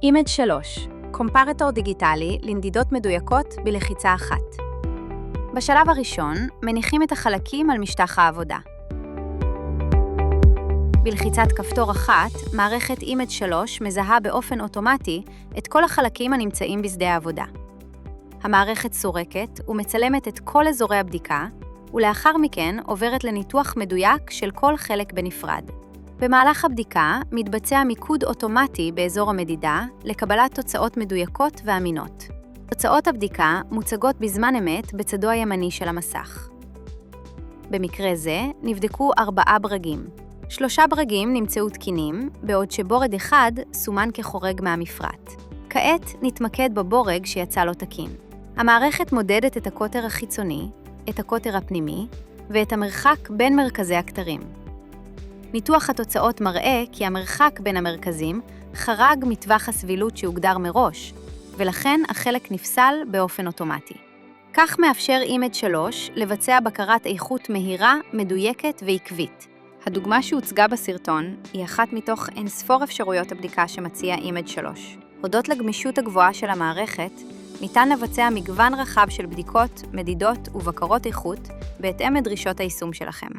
אימג' 3 קומפרטור דיגיטלי לנדידות מדויקות בלחיצה אחת. בשלב הראשון, מניחים את החלקים על משטח העבודה. בלחיצת כפתור אחת, מערכת אימג' 3 מזהה באופן אוטומטי את כל החלקים הנמצאים בשדה העבודה. המערכת סורקת ומצלמת את כל אזורי הבדיקה, ולאחר מכן עוברת לניתוח מדויק של כל חלק בנפרד. במהלך הבדיקה מתבצע מיקוד אוטומטי באזור המדידה לקבלת תוצאות מדויקות ואמינות. תוצאות הבדיקה מוצגות בזמן אמת בצדו הימני של המסך. במקרה זה נבדקו 4 ברגים. 3 ברגים נמצאו תקינים, בעוד שבורג אחד סומן כחורג מהמפרט. כעת נתמקד בבורג שיצא לו תקין. המערכת מודדת את הקוטר החיצוני, את הקוטר הפנימי ואת המרחק בין מרכזי הכתרים. ניתוח התוצאות מראה כי המרחק בין המרכזים חרג מטווח הסבילות שהוגדר מראש, ולכן החלק נפסל באופן אוטומטי. כך מאפשר אימג' 3 לבצע בקרת איכות מהירה, מדויקת ועקבית. הדוגמה שהוצגה בסרטון היא אחת מתוך אינספור אפשרויות הבדיקה שמציע אימג' 3. הודות לגמישות הגבוהה של המערכת, ניתן לבצע מגוון רחב של בדיקות, מדידות ובקרות איכות בהתאם לדרישות היישום שלכם.